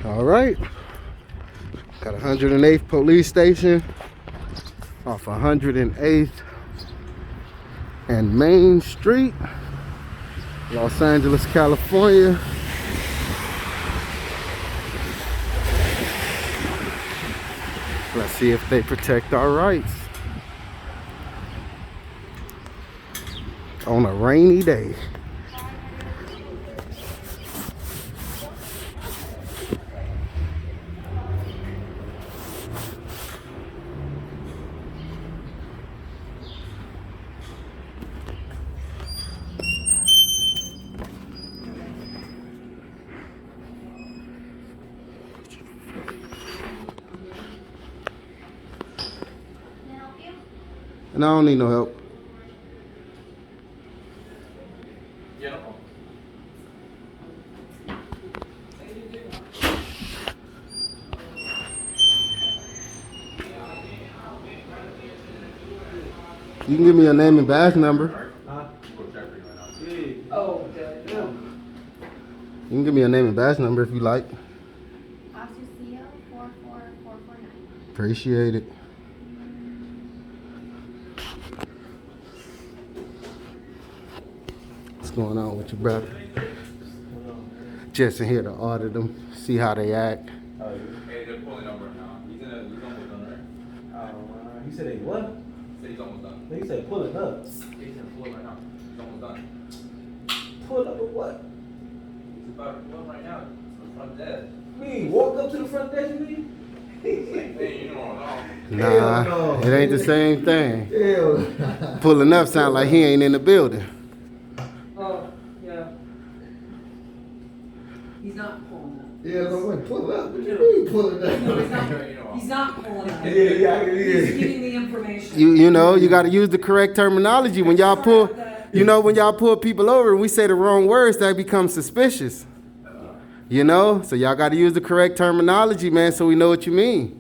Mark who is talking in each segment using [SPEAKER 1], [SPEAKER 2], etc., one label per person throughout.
[SPEAKER 1] All right. Got 108th Police Station off 108th and Main Street, Los Angeles, California. Let's see if they protect our rights on a rainy day. And I don't need no help.
[SPEAKER 2] Yeah, no problem.
[SPEAKER 1] You can give me your name and badge number.
[SPEAKER 3] Oh, okay.
[SPEAKER 1] You can give me your name and badge number if you like.
[SPEAKER 4] Officer CO 44449.
[SPEAKER 1] Appreciate it. What's going on with you, brother? Just in here to audit them, see how they act.
[SPEAKER 2] Hey, they're pulling up right now. He's almost done, right?
[SPEAKER 3] He said they what?
[SPEAKER 2] He said he's almost done.
[SPEAKER 3] He said pull it up.
[SPEAKER 2] He's gonna pull up right now. He's almost done.
[SPEAKER 3] Pull up with what?
[SPEAKER 2] He's about to pull up right now. To the front desk.
[SPEAKER 3] Me, walk up to the front desk, me?
[SPEAKER 2] Same thing, you know.
[SPEAKER 1] Nah,
[SPEAKER 3] Hell no.
[SPEAKER 1] it ain't the same thing.
[SPEAKER 3] Hell.
[SPEAKER 1] Pulling up sound like he ain't in the building.
[SPEAKER 5] Oh, yeah. He's not pulling up.
[SPEAKER 3] Yeah, I'm like, pull up. What you mean pulling
[SPEAKER 5] No, he's
[SPEAKER 3] up?
[SPEAKER 5] not, he's not pulling up.
[SPEAKER 3] Yeah,
[SPEAKER 5] He's giving the information.
[SPEAKER 1] You know, you got to use the correct terminology when y'all pull. You know, when y'all pull people over and we say the wrong words, that becomes suspicious. You know, so y'all got to use the correct terminology, man, so we know what you mean.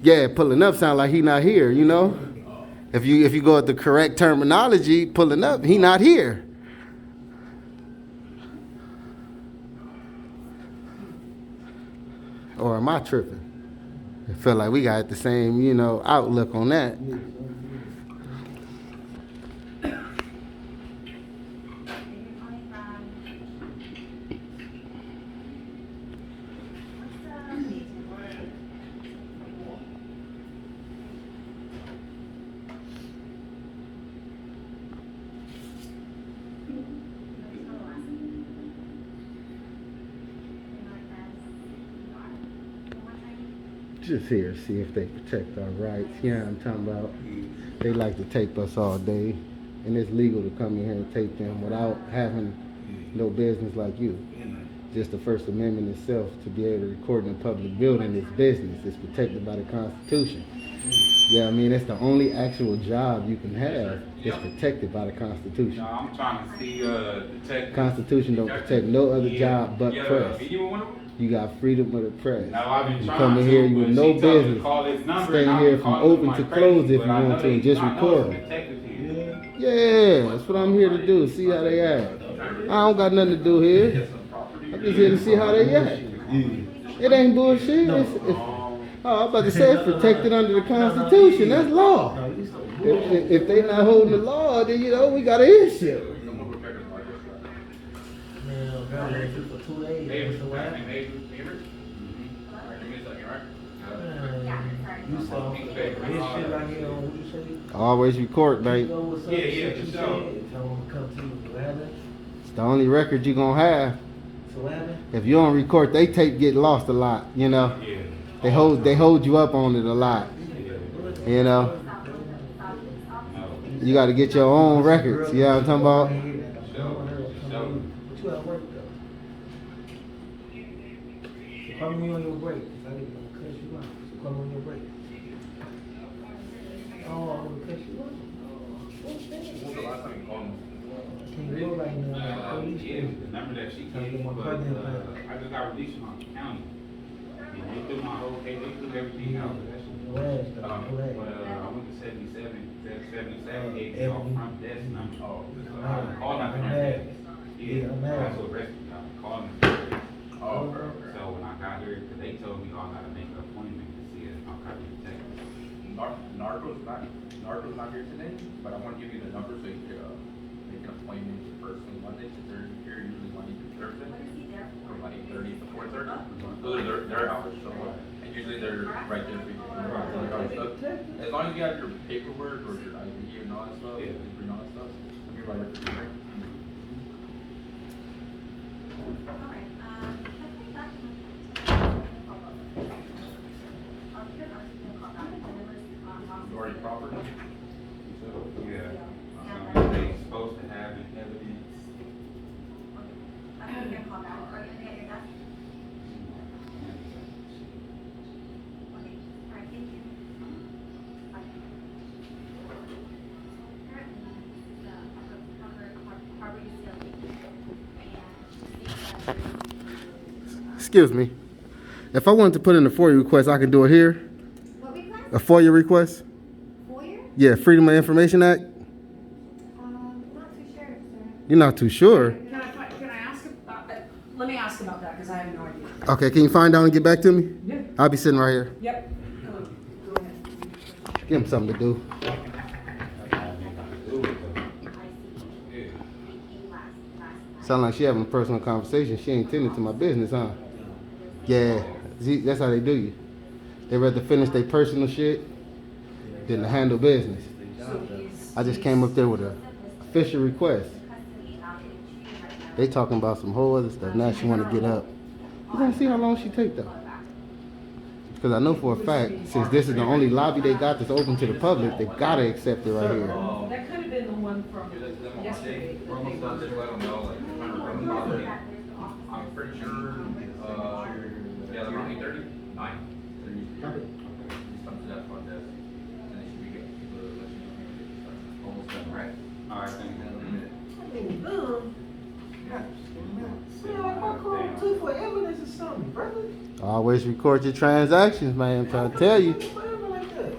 [SPEAKER 1] Yeah, pulling up sound like he not here. You know, if you go with the correct terminology, pulling up, he not here. Or am I tripping? I feel like we got the same, you know, outlook on that. Just here, see if they protect our rights. Yeah, I'm talking about. They like to tape us all day, and it's legal to come in here and tape them without having no business like you. Just the First Amendment itself, to be able to record in a public building is business. It's protected by the Constitution. Yeah, I mean, it's the only actual job you can have. It's protected by the Constitution.
[SPEAKER 6] No, I'm trying to see detective.
[SPEAKER 1] Constitution don't protect no other job but press. You got freedom of the press.
[SPEAKER 6] No, I've been
[SPEAKER 1] You
[SPEAKER 6] trying
[SPEAKER 1] come in
[SPEAKER 6] to,
[SPEAKER 1] here, you
[SPEAKER 6] but
[SPEAKER 1] with no
[SPEAKER 6] she told me to
[SPEAKER 1] business.
[SPEAKER 6] call this number
[SPEAKER 1] Stay
[SPEAKER 6] and I've
[SPEAKER 1] here
[SPEAKER 6] been
[SPEAKER 1] from
[SPEAKER 6] calling
[SPEAKER 1] open
[SPEAKER 6] like
[SPEAKER 1] to
[SPEAKER 6] crazy,
[SPEAKER 1] close if
[SPEAKER 6] but
[SPEAKER 1] you
[SPEAKER 6] I
[SPEAKER 1] want
[SPEAKER 6] know
[SPEAKER 1] to, and just
[SPEAKER 6] I know
[SPEAKER 1] record
[SPEAKER 6] it's
[SPEAKER 1] them.
[SPEAKER 6] detective here.
[SPEAKER 1] Yeah, that's what I'm here to do. See how they act. I don't got nothing to do here. I'm just here to see how they act. It ain't bullshit. I'm about to say it's protected under the Constitution. That's law. If they not holding the law, then you know we got an issue.
[SPEAKER 3] For 2 days. What's the what? You saw this shit right here on what you say?
[SPEAKER 1] Always record,
[SPEAKER 3] You
[SPEAKER 1] mate.
[SPEAKER 3] know what's up?
[SPEAKER 6] Yeah,
[SPEAKER 3] Shit
[SPEAKER 6] for
[SPEAKER 3] you
[SPEAKER 6] sure.
[SPEAKER 3] said. Tell them to come to you. What happened?
[SPEAKER 1] It's the only record you gonna have.
[SPEAKER 3] So what happened?
[SPEAKER 1] If you don't record, they tape get lost a lot. You know,
[SPEAKER 6] Yeah.
[SPEAKER 1] they hold you up on it a lot. You know, you got to get your own records. You know what I'm talking about?
[SPEAKER 3] But you at work though. So call me on your break. I didn't want to cut you out. So call me on your break. Oh, I'm gonna cut you out.
[SPEAKER 2] When was the last time you called him?
[SPEAKER 3] Can you go right now?
[SPEAKER 6] Yeah,
[SPEAKER 3] Police
[SPEAKER 6] the number that she gave me, but I just got released from the county. And they threw my whole case, they threw everything out. But I went to 77, 77 gave me all front desk number. I called my parents
[SPEAKER 2] here today, but I want to give you the number so you could, make an appointment first thing Monday, because they're here usually Monday through Thursday,
[SPEAKER 4] What is he there for?
[SPEAKER 2] from like 8:30 to 4:30. Those are their hours, so, and usually they're right there for you. As long as you have your paperwork or your ID and all that stuff,
[SPEAKER 6] Yeah.
[SPEAKER 2] and all that stuff, they'll be right there for you.
[SPEAKER 4] All right, definitely document.
[SPEAKER 2] You already property?
[SPEAKER 6] Yeah. They supposed to have an evidence.
[SPEAKER 4] I'm gonna get a call back. Are you gonna get your desk? Okay, all right, thank you. Bye. Currently, the harbor utility.
[SPEAKER 1] Excuse me. If I wanted to put in a FOIA request, I can do it here.
[SPEAKER 4] What request?
[SPEAKER 1] A FOIA request?
[SPEAKER 4] FOIA?
[SPEAKER 1] Yeah, Freedom of Information Act.
[SPEAKER 4] Not too sure, sir.
[SPEAKER 1] You're not too sure.
[SPEAKER 5] Can I ask about that? Let me ask about that, because I have no idea.
[SPEAKER 1] Okay, can you find out and get back to me?
[SPEAKER 5] Yeah.
[SPEAKER 1] I'll be sitting right here.
[SPEAKER 5] Yep. Go ahead.
[SPEAKER 1] Give him something to do. Sound like she having a personal conversation. She ain't tending to my business, huh? Yeah, see, that's how they do you. They rather finish their personal shit than to handle business. I just came up there with a official request. They talking about some whole other stuff. Now she want to get up. You gonna see how long she take though? Because I know for a fact, since this is the only lobby they got that's open to the public, they gotta accept it right here.
[SPEAKER 5] That could have been the one from yesterday.
[SPEAKER 2] We're almost done, just let them know, like, we're trying to run the holiday. I'm pretty sure, yeah, like around 8:30, 9. They're usually here. Just come to that front desk, and they should be good. People will let you know when they start. Almost done, right?
[SPEAKER 6] All right, thank
[SPEAKER 2] Another
[SPEAKER 6] you.
[SPEAKER 2] minute.
[SPEAKER 3] Man, like my car took for evidence or something, brother.
[SPEAKER 1] Always record your transactions, man. I'm trying to tell you.
[SPEAKER 3] Forever like that.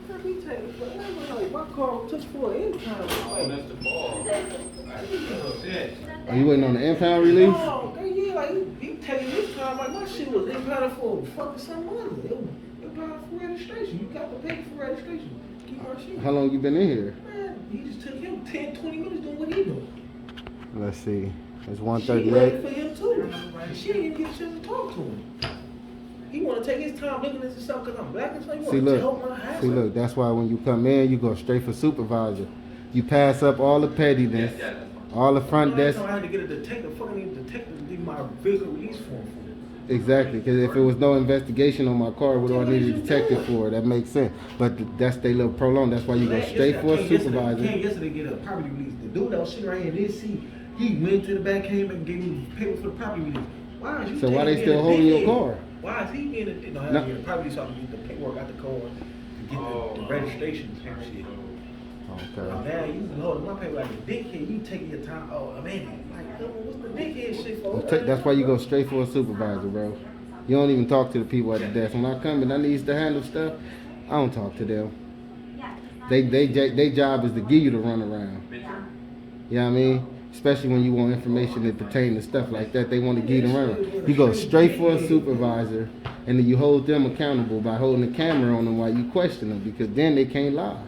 [SPEAKER 3] Can't be taking forever. Like my car took for any time.
[SPEAKER 6] Oh,
[SPEAKER 3] Like,
[SPEAKER 6] that's the ball. That's it.
[SPEAKER 1] Are you waiting on the impound release?
[SPEAKER 3] oh, yeah, like he taking this time. Like my shit was impounded for fucking some money. It was impounded for registration. You got to pay for registration. Keep our shit.
[SPEAKER 1] How long you been in here?
[SPEAKER 3] Man, he just took him 10, 20 minutes doing what he doing.
[SPEAKER 1] Let's see. It's
[SPEAKER 3] She waited
[SPEAKER 1] 1:38.
[SPEAKER 3] for him too. She didn't even get a chance to talk to him. He want to take his time looking at himself because I'm black and so he
[SPEAKER 1] See,
[SPEAKER 3] want to help my
[SPEAKER 1] look.
[SPEAKER 3] house.
[SPEAKER 1] See, look. That's why when you come in, you go straight for supervisor. You pass up all the pettiness,
[SPEAKER 2] Yeah, that's fine.
[SPEAKER 1] all the front desk.
[SPEAKER 3] I had to get a detective, fucking detective to do my vehicle release form for me.
[SPEAKER 1] Exactly, because if it was no investigation on my car, what do I need a detective for? That makes sense. But that's they little prolong. That's why you go straight for a supervisor.
[SPEAKER 3] Came yesterday to get a property release. The dude that was sitting right here in this seat, he went to the back, came and gave me paper for the property release. Why is you
[SPEAKER 1] So why
[SPEAKER 3] taking
[SPEAKER 1] they still
[SPEAKER 3] being a
[SPEAKER 1] holding your
[SPEAKER 3] dickhead?
[SPEAKER 1] car?
[SPEAKER 3] Why is he being a no, I
[SPEAKER 1] No.
[SPEAKER 3] had to get a property release so I can get the paperwork out the car to get the registration and shit.
[SPEAKER 1] Okay.
[SPEAKER 3] Now you been holding my paper like a dickhead. You taking your time. Oh, man, like, what's the dickhead shit for?
[SPEAKER 1] That's why you go straight for a supervisor, bro. You don't even talk to the people at the desk. When I come and I need to handle stuff, I don't talk to them. They job is to give you the run around. You know what I mean? Especially when you want information that pertain to stuff like that, they want to give you the run around. You go straight for a supervisor, and then you hold them accountable by holding the camera on them while you question them, because then they can't lie.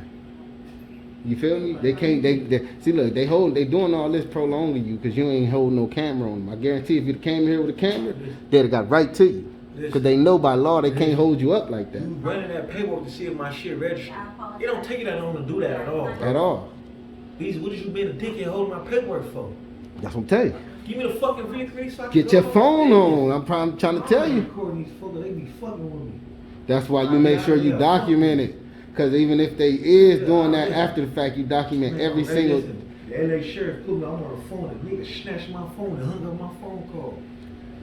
[SPEAKER 1] You feel me? They can't. They see. Look, they doing all this prolonging you because you ain't holding no camera on them. I guarantee, if you came here with a camera, they'd have got right to you. Because they know by law they can't hold you up like that
[SPEAKER 3] You running that paperwork to see if my shit registered. It don't take you that long to do that at all.
[SPEAKER 1] at all.
[SPEAKER 3] These, what is you being a dickhead holding my paperwork for?
[SPEAKER 1] That's what I'm telling you.
[SPEAKER 3] Give me the fucking V3 so I can
[SPEAKER 1] Get
[SPEAKER 3] go
[SPEAKER 1] your
[SPEAKER 3] home.
[SPEAKER 1] phone on. I'm trying to tell you.
[SPEAKER 3] Recording these fuckers, they be fucking with me.
[SPEAKER 1] That's why you make sure you document it. Because even if they is doing that after the fact, you document every
[SPEAKER 3] Hey,
[SPEAKER 1] single.
[SPEAKER 3] listen, the LA sheriff put me, I'm on the phone, the nigga snatched my phone and hung up my phone call.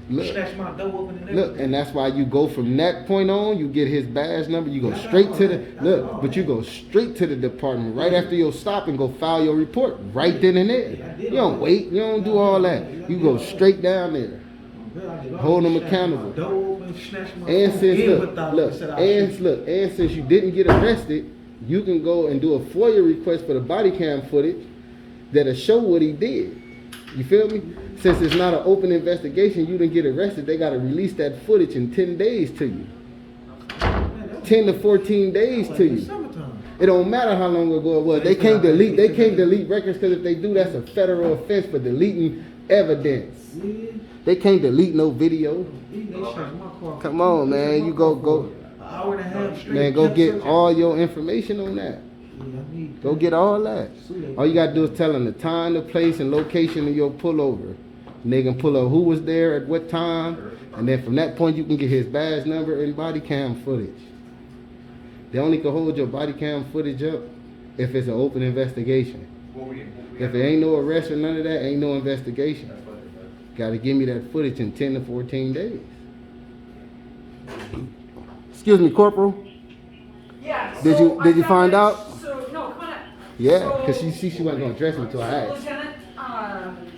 [SPEAKER 1] Look,
[SPEAKER 3] Snatched my door open and everything.
[SPEAKER 1] look, and that's why you go from that point on. You get his badge number. You go straight to the look, but you go straight to the department right after your stop and go file your report right then and there. You don't wait. You don't do all that. You go straight down there. Hold them accountable. And since and since you didn't get arrested, you can go and do a FOIA request for the body cam footage that'll show what he did. You feel me? Since it's not an open investigation, you didn't get arrested. They got to release that footage in 10 days to you. 10 to 14 days to you.
[SPEAKER 3] Summertime.
[SPEAKER 1] It don't matter how long ago it was. They can't delete records because if they do, that's a federal offense for deleting evidence.
[SPEAKER 3] Yeah.
[SPEAKER 1] They can't delete no video.
[SPEAKER 3] They shot my car.
[SPEAKER 1] Come on, man. You go.
[SPEAKER 3] An hour and a half straight.
[SPEAKER 1] Man, go
[SPEAKER 3] kept
[SPEAKER 1] get
[SPEAKER 3] searching.
[SPEAKER 1] all your information on that.
[SPEAKER 3] Yeah, I need
[SPEAKER 1] Go
[SPEAKER 3] that.
[SPEAKER 1] get all that.
[SPEAKER 3] Sweet.
[SPEAKER 1] All you gotta do is tell them the time, the place, and location of your pullover. And they can pull up who was there at what time, and then from that point you can get his badge number and body cam footage. They only can hold your body cam footage up if it's an open investigation. If it ain't no arrest or none of that, ain't no investigation. Gotta give me that footage in 10 to 14 days. Excuse me, Corporal.
[SPEAKER 5] Yeah.
[SPEAKER 1] Did
[SPEAKER 5] so
[SPEAKER 1] you- did
[SPEAKER 5] I
[SPEAKER 1] you
[SPEAKER 5] got
[SPEAKER 1] find
[SPEAKER 5] that-
[SPEAKER 1] out?
[SPEAKER 5] So, no, come on up.
[SPEAKER 1] Yeah, because
[SPEAKER 5] So-
[SPEAKER 1] she wasn't gonna address me until I asked.
[SPEAKER 5] Lieutenant,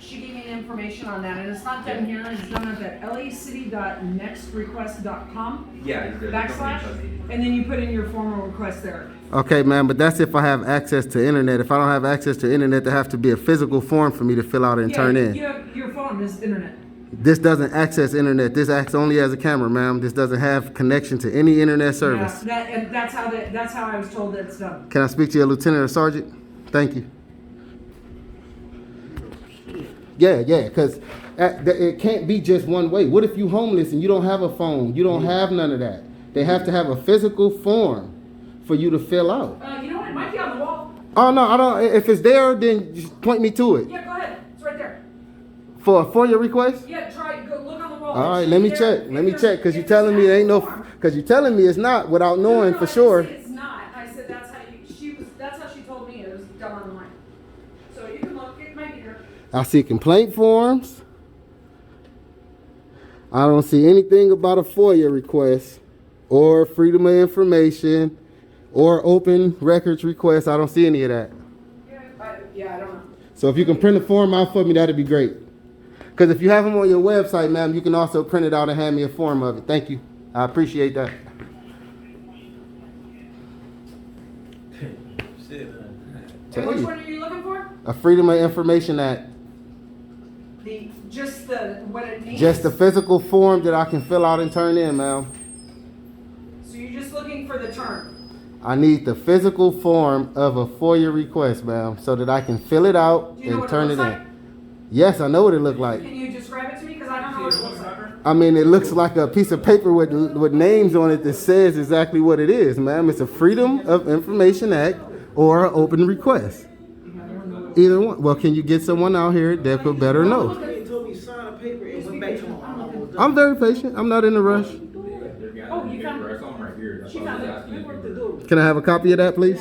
[SPEAKER 5] she gave me information on that, and it's not done here, it's done at that lacity.nextrequest.com
[SPEAKER 2] Yeah.
[SPEAKER 5] backslash, and then you put in your formal request there.
[SPEAKER 1] Okay, man, but that's if I have access to internet. If I don't have access to internet, there have to be a physical form for me to fill out and turn in.
[SPEAKER 5] Your phone is internet.
[SPEAKER 1] This doesn't access internet. This acts only as a camera, ma'am. This doesn't have connection to any internet service.
[SPEAKER 5] Yeah, and that's how I was told that it's done.
[SPEAKER 1] Can I speak to your lieutenant or sergeant? Thank you. Yeah, because it can't be just one way. What if you homeless and you don't have a phone? You don't have none of that. They have to have a physical form for you to fill out.
[SPEAKER 5] You know what, it might be on the wall.
[SPEAKER 1] Oh, no, I don't. If it's there, then just point me to it.
[SPEAKER 5] Yeah, go ahead, it's right there.
[SPEAKER 1] For a FOIA request?
[SPEAKER 5] Yeah, go look on the wall.
[SPEAKER 1] All right,
[SPEAKER 5] It's
[SPEAKER 1] let me
[SPEAKER 5] there.
[SPEAKER 1] check. Let me
[SPEAKER 5] If
[SPEAKER 1] check, because
[SPEAKER 5] there's-
[SPEAKER 1] you're telling me it ain't no,
[SPEAKER 5] if there's
[SPEAKER 1] because you're telling me it's not without knowing
[SPEAKER 5] No,
[SPEAKER 1] for
[SPEAKER 5] I
[SPEAKER 1] sure.
[SPEAKER 5] didn't say it's not. I said that's how she told me it was done online. So you can look, it might be there.
[SPEAKER 1] I see complaint forms. I don't see anything about a FOIA request or freedom of information or open records request. I don't see any of that.
[SPEAKER 5] Yeah, I don't know.
[SPEAKER 1] So if you can print a form out for me, that'd be great. Because if you have them on your website, ma'am, you can also print it out and hand me a form of it. Thank you. I appreciate that.
[SPEAKER 3] Shit, man.
[SPEAKER 5] And
[SPEAKER 1] Tell
[SPEAKER 5] which
[SPEAKER 1] you.
[SPEAKER 5] one are you looking for?
[SPEAKER 1] A Freedom of Information Act.
[SPEAKER 5] What it means?
[SPEAKER 1] Just a physical form that I can fill out and turn in, ma'am.
[SPEAKER 5] So you're just looking for the term.
[SPEAKER 1] I need the physical form of a FOIA request, ma'am, so that I can fill it out
[SPEAKER 5] Do you know
[SPEAKER 1] and
[SPEAKER 5] what
[SPEAKER 1] turn
[SPEAKER 5] it
[SPEAKER 1] it
[SPEAKER 5] looks
[SPEAKER 1] in.
[SPEAKER 5] like?
[SPEAKER 1] Yes, I know what it looked like.
[SPEAKER 5] Can you describe it to me? Because I don't know what it looks like.
[SPEAKER 1] I mean, it looks like a piece of paper with names on it that says exactly what it is, ma'am. It's a Freedom of Information Act or an open request. Either one. Well, can you get someone out here that could better know?
[SPEAKER 3] They told me sign a paper and went back to my mom.
[SPEAKER 1] I'm very patient. I'm not in a rush.
[SPEAKER 5] Oh, you found it?
[SPEAKER 2] It's on right here. That's
[SPEAKER 5] She
[SPEAKER 2] why I
[SPEAKER 5] found
[SPEAKER 2] was
[SPEAKER 5] it.
[SPEAKER 2] asking if
[SPEAKER 3] What
[SPEAKER 2] you
[SPEAKER 3] to
[SPEAKER 2] could-
[SPEAKER 3] do?
[SPEAKER 1] Can I have a copy of that, please?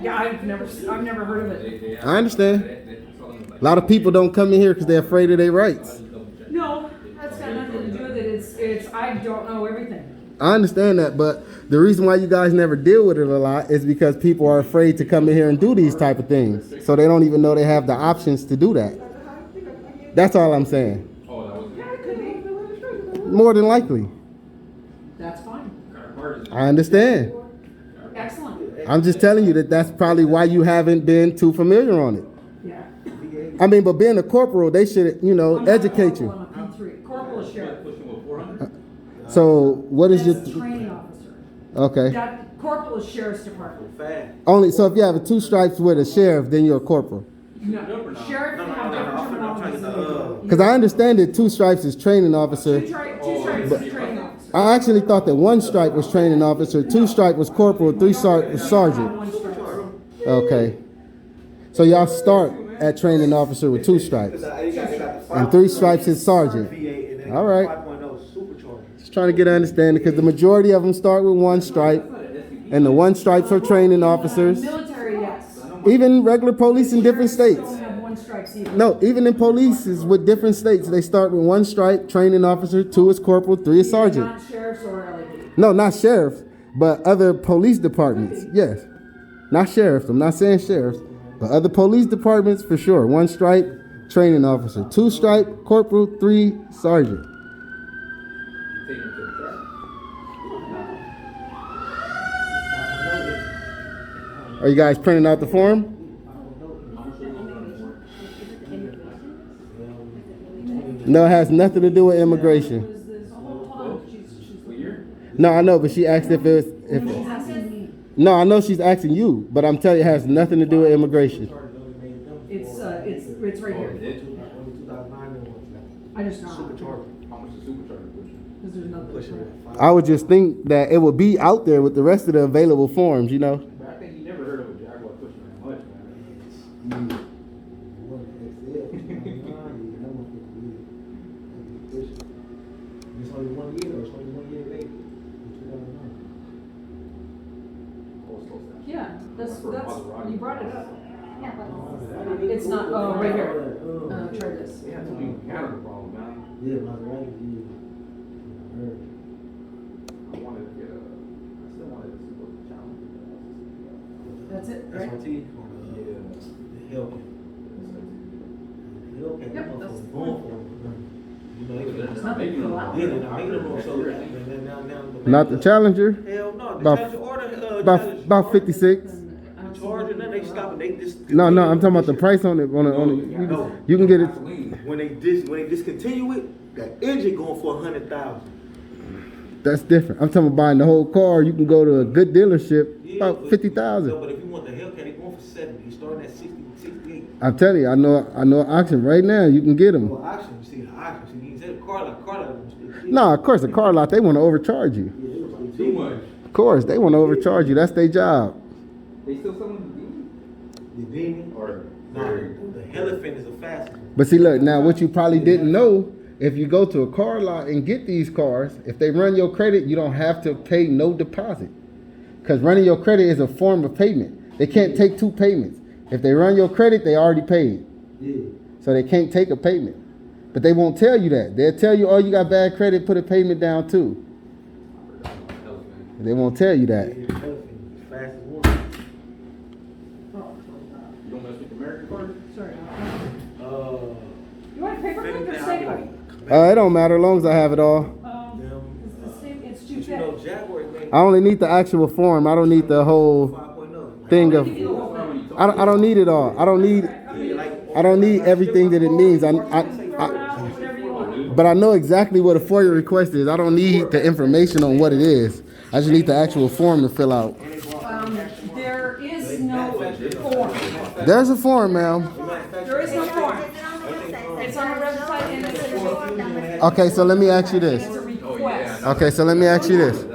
[SPEAKER 5] Yeah, I've never heard of it.
[SPEAKER 1] I understand. A lot of people don't come in here because they're afraid of their rights.
[SPEAKER 5] No, that's got nothing to do with it. It's I don't know everything.
[SPEAKER 1] I understand that, but the reason why you guys never deal with it a lot is because people are afraid to come in here and do these type of things. So they don't even know they have the options to do that. That's all I'm saying.
[SPEAKER 2] Oh, that was.
[SPEAKER 5] Yeah, it could be.
[SPEAKER 1] More than likely.
[SPEAKER 5] That's fine.
[SPEAKER 1] I understand.
[SPEAKER 5] Excellent.
[SPEAKER 1] I'm just telling you that that's probably why you haven't been too familiar on it.
[SPEAKER 5] Yeah.
[SPEAKER 1] I mean, but being a corporal, they should,
[SPEAKER 5] I'm not a
[SPEAKER 1] educate you.
[SPEAKER 5] corporal, I'm a P3. Corporal is sheriff.
[SPEAKER 1] So what is
[SPEAKER 5] That's
[SPEAKER 1] your,
[SPEAKER 5] training officer.
[SPEAKER 1] okay.
[SPEAKER 5] That corporal is sheriff's department.
[SPEAKER 3] Fast.
[SPEAKER 1] Only, so if you have a 2 stripes with a sheriff, then you're a corporal.
[SPEAKER 5] No, sheriff can have different
[SPEAKER 3] I'm trying to get the,
[SPEAKER 5] terminologies.
[SPEAKER 1] Because I understand that 2 stripes is training officer.
[SPEAKER 5] Two stripes is training officer.
[SPEAKER 1] I actually thought that 1 stripe was training officer, 2 stripe was corporal, 3 was sergeant.
[SPEAKER 5] One stripe.
[SPEAKER 1] Okay. So y'all start at training officer with 2 stripes. And 3 stripes is sergeant. All right.
[SPEAKER 3] 5.0 supercharger.
[SPEAKER 1] Just trying to get an understanding because the majority of them start with 1 stripe. And the 1 stripes are training officers.
[SPEAKER 5] Military, yes.
[SPEAKER 1] Even regular police in different states.
[SPEAKER 5] Don't have one stripes either.
[SPEAKER 1] No, even in police is with different states. They start with 1 stripe, training officer, 2 is corporal, 3 is sergeant.
[SPEAKER 5] Not sheriffs or LAD.
[SPEAKER 1] No, not sheriff, but other police departments. Yes. Not sheriffs. I'm not saying sheriffs, but other police departments for sure. 1 stripe, training officer. 2 stripe, corporal, 3 sergeant. Are you guys printing out the form? No, it has nothing to do with immigration. No, I know, but she asked if it was, if,
[SPEAKER 5] She's asking me.
[SPEAKER 1] no, I know she's asking you, but I'm telling you, it has nothing to do with immigration.
[SPEAKER 5] It's right here. I just know.
[SPEAKER 2] How much the supercharger push?
[SPEAKER 5] Because there's nothing.
[SPEAKER 1] I would just think that it would be out there with the rest of the available forms, you know?
[SPEAKER 6] But I think you never heard of a Jaguar pushing that much, man.
[SPEAKER 3] It's only 1 year, it's only 1 year late.
[SPEAKER 5] Yeah, that's, you brought it up.
[SPEAKER 4] Yeah, but
[SPEAKER 5] It's not, oh, right here. Try this.
[SPEAKER 2] Yeah, it's only mechanical problem, man.
[SPEAKER 3] Yeah, Maserati, yeah.
[SPEAKER 2] I wanted to get a, I still wanted to see what the challenge is.
[SPEAKER 5] That's it,
[SPEAKER 3] That's
[SPEAKER 5] right?
[SPEAKER 3] my team.
[SPEAKER 2] Yeah.
[SPEAKER 3] The Hellcat. The Hellcat,
[SPEAKER 5] Yep,
[SPEAKER 3] motherfucker
[SPEAKER 5] that's-
[SPEAKER 3] going for it. You know,
[SPEAKER 5] There's nothing to fill out.
[SPEAKER 3] yeah, they're not making them on so
[SPEAKER 1] Not the Challenger,
[SPEAKER 3] Hell no, the
[SPEAKER 1] About-
[SPEAKER 3] Challenger order,
[SPEAKER 1] about 56.
[SPEAKER 3] The Charger, then they stop, they just.
[SPEAKER 1] No, I'm talking about the price on it, you can get it.
[SPEAKER 3] When they discontinue it, that engine going for 100,000.
[SPEAKER 1] That's different. I'm talking about buying the whole car. You can go to a good dealership,
[SPEAKER 3] Yeah,
[SPEAKER 1] about
[SPEAKER 3] but-
[SPEAKER 1] 50,000.
[SPEAKER 3] No, but if you want the Hellcat, they going for 70. They starting at 60, 68.
[SPEAKER 1] I'm telling you, I know an auction right now. You can get them.
[SPEAKER 3] Well, auction, you see the auction. See, you said car lot.
[SPEAKER 1] No, of course, a car lot, they want to overcharge you.
[SPEAKER 3] Yeah, it was like
[SPEAKER 6] Too much.
[SPEAKER 1] Of course, they want to overcharge you. That's their job.
[SPEAKER 2] They still selling
[SPEAKER 3] The Demon.
[SPEAKER 2] or
[SPEAKER 3] No, the Elephant is a fast one.
[SPEAKER 1] But see, look, now what you probably didn't know, if you go to a car lot and get these cars, if they run your credit, you don't have to pay no deposit. Because running your credit is a form of payment. They can't take two payments. If they run your credit, they already paid.
[SPEAKER 3] Yeah.
[SPEAKER 1] So they can't take a payment. But they won't tell you that. They'll tell you, oh, you got bad credit, put a payment down too. They won't tell you that.
[SPEAKER 3] Yeah, the Elephant is the fastest one.
[SPEAKER 2] you don't mess with the American card?
[SPEAKER 5] Sorry. You want a paper clip or stapler?
[SPEAKER 1] It don't matter as long as I have it all.
[SPEAKER 5] It's the same, it's too
[SPEAKER 3] But you
[SPEAKER 5] thick.
[SPEAKER 3] know, Jaguar made
[SPEAKER 1] I only need the actual form. I don't need the whole
[SPEAKER 3] 5.0.
[SPEAKER 1] thing of.
[SPEAKER 5] Give you the whole thing.
[SPEAKER 1] I don't need it all. I don't need everything that it means.
[SPEAKER 5] Whatever you want.
[SPEAKER 1] But I know exactly what a FOIA request is. I don't need the information on what it is. I just need the actual form to fill out.
[SPEAKER 5] There is no form.
[SPEAKER 1] There's a form, ma'am.
[SPEAKER 5] There is no form.
[SPEAKER 4] It's on the website.
[SPEAKER 5] It's on the website and it's in the,
[SPEAKER 1] Okay, so let me ask you
[SPEAKER 5] it's
[SPEAKER 1] this.
[SPEAKER 5] a request.
[SPEAKER 1] Okay, so let me ask you this.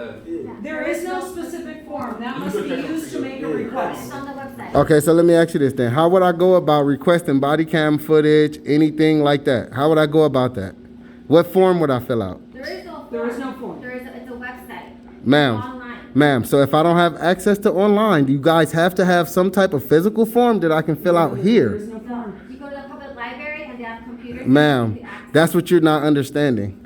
[SPEAKER 5] There is no specific form. That must be used to make a request.
[SPEAKER 4] It's on the website.
[SPEAKER 1] Okay, so let me ask you this then. How would I go about requesting body cam footage, anything like that? How would I go about that? What form would I fill out?
[SPEAKER 4] There is no form.
[SPEAKER 5] There is no form.
[SPEAKER 4] It's a website.
[SPEAKER 1] Ma'am,
[SPEAKER 4] Online.
[SPEAKER 1] ma'am, so if I don't have access to online, do you guys have to have some type of physical form that I can fill out
[SPEAKER 5] There
[SPEAKER 1] here?
[SPEAKER 5] is no form.
[SPEAKER 4] You go to the public library and they have computers.
[SPEAKER 1] Ma'am,
[SPEAKER 4] You access.
[SPEAKER 1] that's what you're not understanding.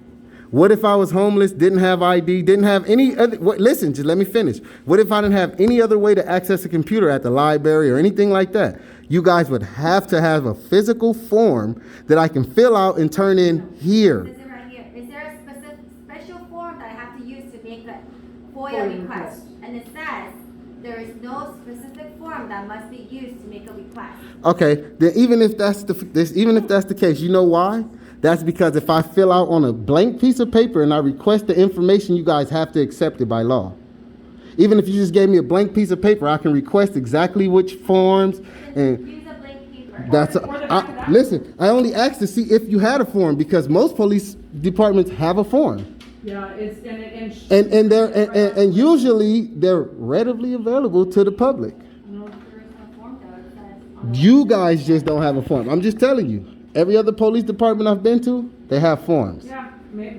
[SPEAKER 1] What if I was homeless, didn't have ID, didn't have any other, listen, just let me finish. What if I didn't have any other way to access a computer at the library or anything like that? You guys would have to have a physical form that I can fill out and turn in here.
[SPEAKER 4] Is it right here? Is there a special form that I have to use to make a
[SPEAKER 5] FOIA
[SPEAKER 4] FOIA request?
[SPEAKER 5] request.
[SPEAKER 4] And it says there is no specific form that must be used to make a request.
[SPEAKER 1] Okay, then even if that's the case, you know why? That's because if I fill out on a blank piece of paper and I request the information, you guys have to accept it by law. Even if you just gave me a blank piece of paper, I can request exactly which forms and
[SPEAKER 4] Use a blank paper.
[SPEAKER 1] that's. Listen, I only asked to see if you had a form because most police departments have a form,
[SPEAKER 5] Yeah, it's, and
[SPEAKER 1] and usually they're readily available to the public.
[SPEAKER 4] No, there is no form though. It says.
[SPEAKER 1] You guys just don't have a form. I'm just telling you. Every other police department I've been to, they have forms.
[SPEAKER 5] Yeah, maybe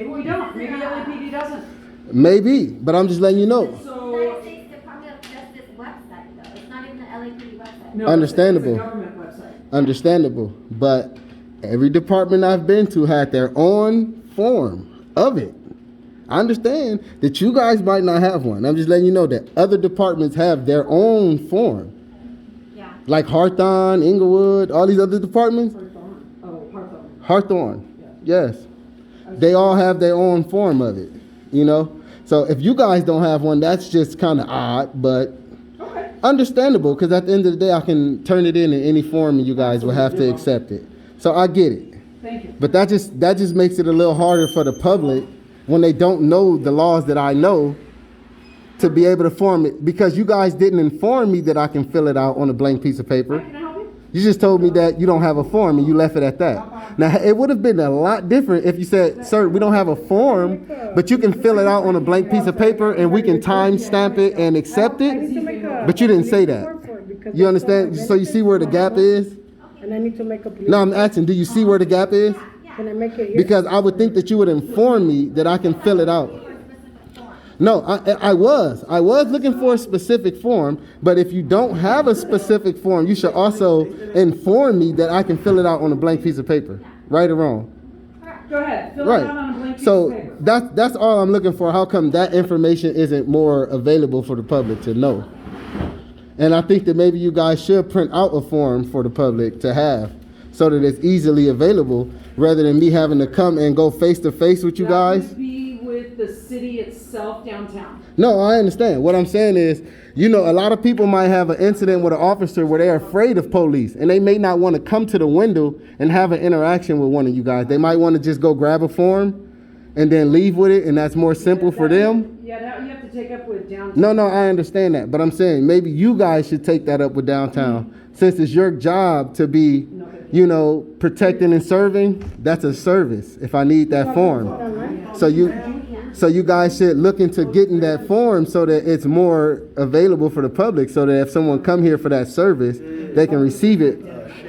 [SPEAKER 5] we don't. Maybe LAPD doesn't.
[SPEAKER 1] Maybe, but I'm just letting you know.
[SPEAKER 5] So,
[SPEAKER 4] United States Department of Justice website though. It's not even the LAPD website.
[SPEAKER 5] no,
[SPEAKER 1] Understandable.
[SPEAKER 5] It's a government website.
[SPEAKER 1] Understandable. But every department I've been to had their own form of it. I understand that you guys might not have one. I'm just letting you know that other departments have their own form.
[SPEAKER 4] Yeah.
[SPEAKER 1] Like Hawthorne, Inglewood, all these other departments.
[SPEAKER 5] Hawthorne.
[SPEAKER 1] Hawthorne, yes. They all have their own form of it, you know? So if you guys don't have one, that's just kind of odd, but
[SPEAKER 5] Okay.
[SPEAKER 1] understandable, because at the end of the day, I can turn it in any form and you guys will have to accept it. So I get it.
[SPEAKER 5] Thank you.
[SPEAKER 1] But that just makes it a little harder for the public when they don't know the laws that I know to be able to form it, because you guys didn't inform me that I can fill it out on a blank piece of paper.
[SPEAKER 5] Can I help you?
[SPEAKER 1] You just told me that you don't have a form and you left it at that. Now, it would have been a lot different if you said, sir, we don't have a form, but you can fill it out on a blank piece of paper and we can time stamp it and accept it. But you didn't say that. You understand? So you see where the gap is?
[SPEAKER 7] And I need to make a police.
[SPEAKER 1] No, I'm asking, do you see where the gap is?
[SPEAKER 7] Can I make it here?
[SPEAKER 1] Because I would think that you would inform me that I can fill it out. No, I was looking for a specific form, but if you don't have a specific form, you should also inform me that I can fill it out on a blank piece of paper, right or wrong.
[SPEAKER 5] Go ahead, fill it out on a blank
[SPEAKER 1] Right.
[SPEAKER 5] piece
[SPEAKER 1] So
[SPEAKER 5] of paper.
[SPEAKER 1] that's all I'm looking for. How come that information isn't more available for the public to know? And I think that maybe you guys should print out a form for the public to have, so that it's easily available, rather than me having to come and go face to face with you guys.
[SPEAKER 5] That would be with the city itself downtown.
[SPEAKER 1] No, I understand. What I'm saying is, you know, a lot of people might have an incident with an officer where they're afraid of police, and they may not want to come to the window and have an interaction with one of you guys. They might want to just go grab a form and then leave with it, and that's more simple for them.
[SPEAKER 5] Yeah, that you have to take up with downtown.
[SPEAKER 1] No, I understand that, but I'm saying maybe you guys should take that up with downtown. Since it's your job to be, you know, protecting and serving, that's a service if I need that form. So you guys should look into getting that form so that it's more available for the public, so that if someone come here for that service, they can receive it,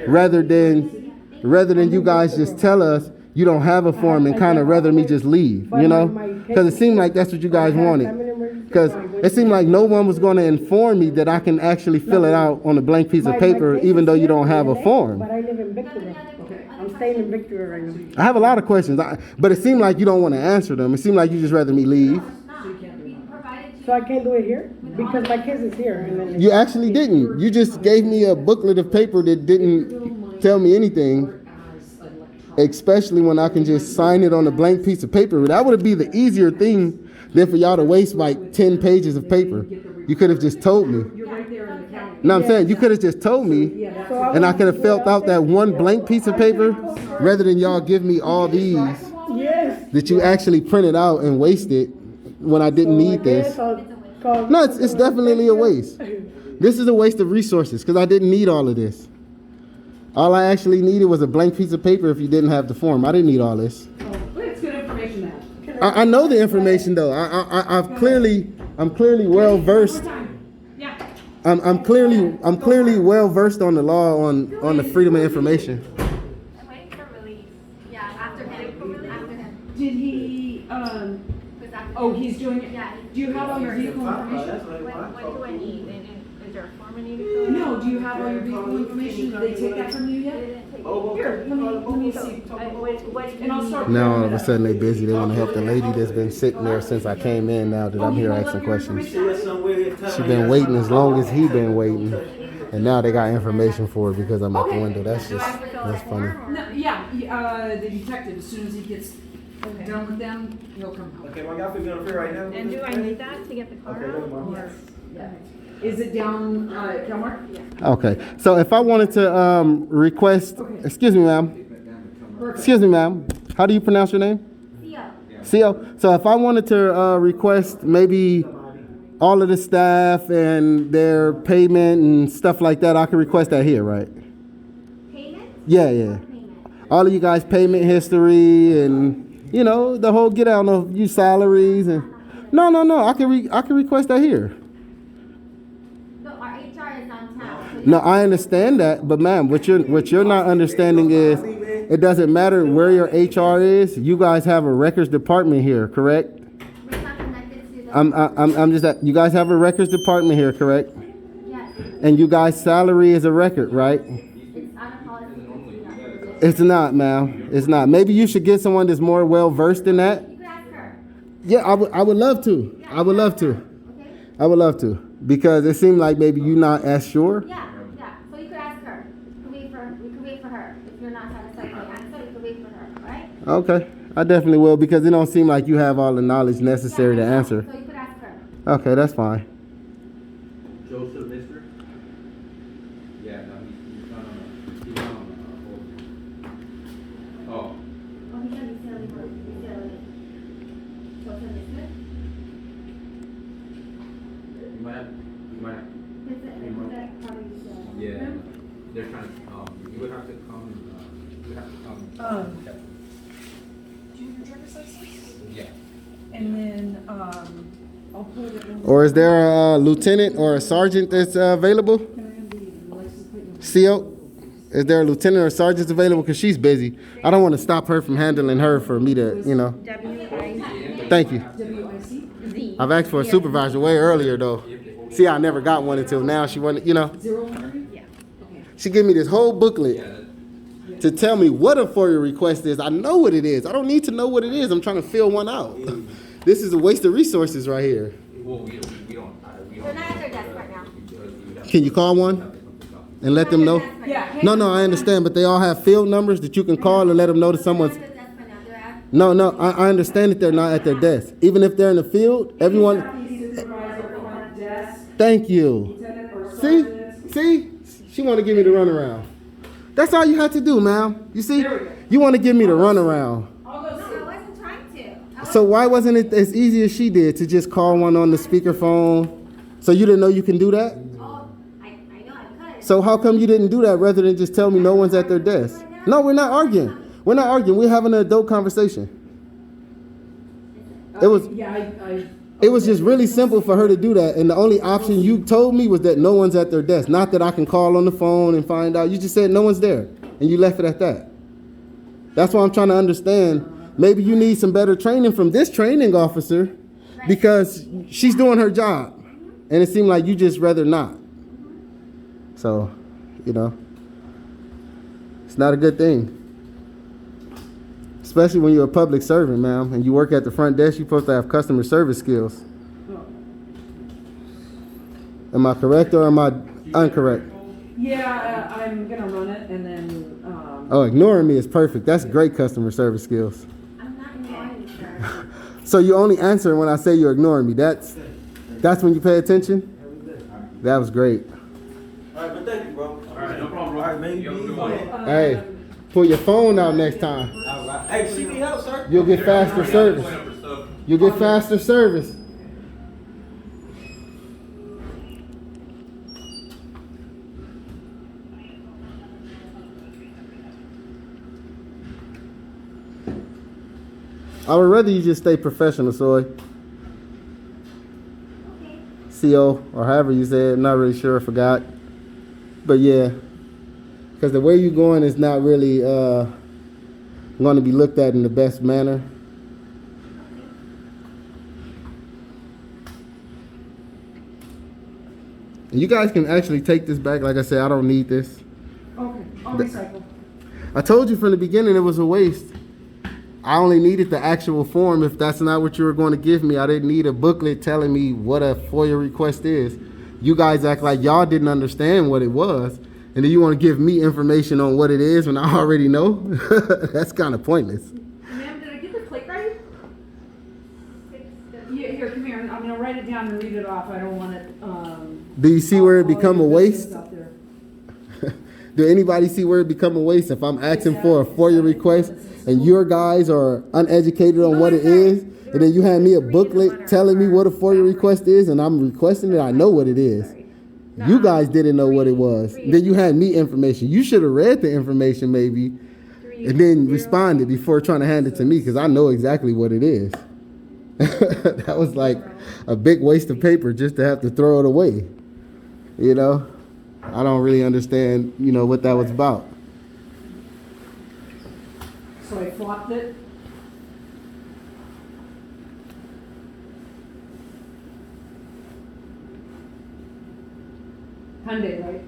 [SPEAKER 1] rather than you guys just tell us you don't have a form and kind of rather me just leave, you know? Because it seemed like that's what you guys wanted. Because it seemed like no one was going to inform me that I can actually fill it out on a blank piece of paper, even though you don't have a form.
[SPEAKER 7] But I live in Victoria. I'm staying in Victoria right now.
[SPEAKER 1] I have a lot of questions, but it seemed like you don't want to answer them. It seemed like you just rather me leave.
[SPEAKER 7] So I can't do it here? Because my kids is here. And then
[SPEAKER 1] You actually didn't. You just gave me a booklet of paper that didn't tell me anything, especially when I can just sign it on a blank piece of paper. That would be the easier thing than for y'all to waste like 10 pages of paper. You could have just told me.
[SPEAKER 5] You're right there in the county.
[SPEAKER 1] No, I'm saying you could have just told me, and I could have filled out that one blank piece of paper, rather than y'all give me all these
[SPEAKER 7] Yes.
[SPEAKER 1] that you actually printed out and wasted when I didn't need this. No, it's definitely a waste. This is a waste of resources because I didn't need all of this. All I actually needed was a blank piece of paper if you didn't have the form. I didn't need all this.
[SPEAKER 5] But it's good information to have.
[SPEAKER 1] I know the information though. I'm clearly well versed.
[SPEAKER 5] Yeah.
[SPEAKER 1] I'm clearly well versed on the law on the freedom of information.
[SPEAKER 4] I'm waiting for release. Yeah, after him. After him.
[SPEAKER 5] Did he,
[SPEAKER 4] Who's after
[SPEAKER 5] oh,
[SPEAKER 4] him?
[SPEAKER 5] he's doing it?
[SPEAKER 4] Yeah.
[SPEAKER 5] Do you have all your vehicle information?
[SPEAKER 8] What do I need? Is there a form I need to fill out?
[SPEAKER 5] No, do you have all your vehicle information? Did they take that from you yet? Here, let me see. And I'll start.
[SPEAKER 1] Now all of a sudden they busy. They want to help the lady that's been sitting there since I came in. Now that I'm here asking questions, she been waiting as long as he been waiting, and now they got information for her because I'm at the window. That's funny.
[SPEAKER 5] No, yeah, the detective, as soon as he gets done with them, he'll come help.
[SPEAKER 3] Okay, well, y'all feel good right now?
[SPEAKER 8] And do I need that to get the car
[SPEAKER 3] Okay,
[SPEAKER 8] out?
[SPEAKER 3] ma'am.
[SPEAKER 8] Or-
[SPEAKER 5] Yeah. Is it down, Delmar?
[SPEAKER 1] Okay, so if I wanted to request, excuse me, ma'am. Excuse me, ma'am. How do you pronounce your name? Co. So if I wanted to request maybe all of the staff and their payment and stuff like that, I could request that here, right?
[SPEAKER 4] Payment?
[SPEAKER 1] Yeah.
[SPEAKER 4] Payment.
[SPEAKER 1] All of you guys' payment history and, you know, the whole get out of you salaries and no. I can request that here.
[SPEAKER 4] No, our HR is downtown. So
[SPEAKER 1] No, I understand that, but ma'am, what you're not understanding is it doesn't matter where your HR is. You guys have a records department here, correct?
[SPEAKER 4] we're not connected to the.
[SPEAKER 1] I'm just you guys have a records department here, correct?
[SPEAKER 4] Yes,
[SPEAKER 1] And you guys' salary is a record, right?
[SPEAKER 4] it's on a policy.
[SPEAKER 1] It's not, ma'am. It's not. Maybe you should get someone that's more well versed in that.
[SPEAKER 4] You could ask her.
[SPEAKER 1] Yeah, I would love to. I would love to.
[SPEAKER 4] Okay?
[SPEAKER 1] I would love to because it seemed like maybe you're not as sure.
[SPEAKER 4] Yeah. So you could ask her. We could wait for her. If you're not satisfied with the answer, you could wait for her, alright?
[SPEAKER 1] Okay, I definitely will because it don't seem like you have all the knowledge necessary to answer.
[SPEAKER 4] So you could ask her.
[SPEAKER 1] Okay, that's fine.
[SPEAKER 2] Joseph Lister? Yeah, no, he's not on hold. Oh,
[SPEAKER 4] Oh, he's gonna be silly.
[SPEAKER 2] might have, you might have, yeah, they're trying to, you would have to come, you would have to come.
[SPEAKER 5] Do you have your driver's license?
[SPEAKER 2] Yeah.
[SPEAKER 5] And then, I'll put it in.
[SPEAKER 1] Or is there a lieutenant or a sergeant that's available? CO? Is there a lieutenant or sergeant available? Because she's busy. I don't want to stop her from handling her for me to, you know. Thank you.
[SPEAKER 8] Z.
[SPEAKER 1] I've asked for a supervisor way earlier, though. See, I never got one until now. She wanted, you know.
[SPEAKER 8] Yeah.
[SPEAKER 1] She gave me this whole booklet to tell me what a FOIA request is. I know what it is. I don't need to know what it is. I'm trying to fill one out. This is a waste of resources right here.
[SPEAKER 2] Well, we don't.
[SPEAKER 4] They're not at their desk right now.
[SPEAKER 1] Can you call one and let them know?
[SPEAKER 5] Yeah.
[SPEAKER 1] No, I understand, but they all have field numbers that you can call and let them know that someone's.
[SPEAKER 4] They're not at their desk right now. They're at.
[SPEAKER 1] No, I understand that they're not at their desk. Even if they're in the field, everyone.
[SPEAKER 5] Supervisor, front desk,
[SPEAKER 1] Thank you.
[SPEAKER 5] lieutenant or
[SPEAKER 1] See?
[SPEAKER 5] sergeant.
[SPEAKER 1] She want to give me the runaround. That's all you had to do, ma'am. You see?
[SPEAKER 5] There we go.
[SPEAKER 1] You want to give me the runaround.
[SPEAKER 5] I'll go
[SPEAKER 4] No,
[SPEAKER 5] see.
[SPEAKER 4] I wasn't trying to.
[SPEAKER 1] So why wasn't it as easy as she did to just call one on the speakerphone? So you didn't know you can do that?
[SPEAKER 4] Oh, I know I could.
[SPEAKER 1] So how come you didn't do that rather than just tell me no one's at their desk? No, we're not arguing. We're not arguing. We're having an adult conversation. It was it was just really simple for her to do that, and the only option you told me was that no one's at their desk. Not that I can call on the phone and find out. You just said no one's there, and you left it at that. That's why I'm trying to understand. Maybe you need some better training from this training officer, because she's doing her job, and it seemed like you just rather not. So, you know, it's not a good thing. Especially when you're a public servant, ma'am, and you work at the front desk, you're supposed to have customer service skills. Am I correct or am I incorrect?
[SPEAKER 5] Yeah, I'm gonna run it and then,
[SPEAKER 1] Oh, ignoring me is perfect. That's great customer service skills.
[SPEAKER 4] I'm not ignoring you, sir.
[SPEAKER 1] So you only answer when I say you're ignoring me. That's when you pay attention? That was great.
[SPEAKER 3] Alright, but thank you, bro.
[SPEAKER 2] Alright, no problem, bro.
[SPEAKER 3] Alright, maybe.
[SPEAKER 2] You have a good one.
[SPEAKER 1] Hey, pull your phone out next time.
[SPEAKER 3] Hey, she need help, sir.
[SPEAKER 1] You'll get faster service. You'll get faster service. I would rather you just stay professional, Soy. CO, or however you say it, I'm not really sure, I forgot. But yeah, because the way you're going is not really going to be looked at in the best manner. And you guys can actually take this back. Like I said, I don't need this.
[SPEAKER 5] okay, I'll recycle.
[SPEAKER 1] I told you from the beginning it was a waste. I only needed the actual form. If that's not what you were going to give me, I didn't need a booklet telling me what a FOIA request is. You guys act like y'all didn't understand what it was, and then you want to give me information on what it is when I already know? That's kind of pointless.
[SPEAKER 5] Ma'am, did I get the plate right? Yeah, here, come here, I'm gonna write it down and read it off, I don't want it,
[SPEAKER 1] Do you see where it become a waste?
[SPEAKER 5] out there.
[SPEAKER 1] Do anybody see where it become a waste if I'm asking for a FOIA request and your guys are uneducated on what it is, and then you hand me a booklet telling me what a FOIA request is, and I'm requesting it, I know what it is. You guys didn't know what it was. Then you had me information. You should have read the information maybe and then responded before trying to hand it to me, because I know exactly what it is. That was like a big waste of paper just to have to throw it away. You know? I don't really understand, you know, what that was about.
[SPEAKER 5] So I flopped it. Hyundai, right?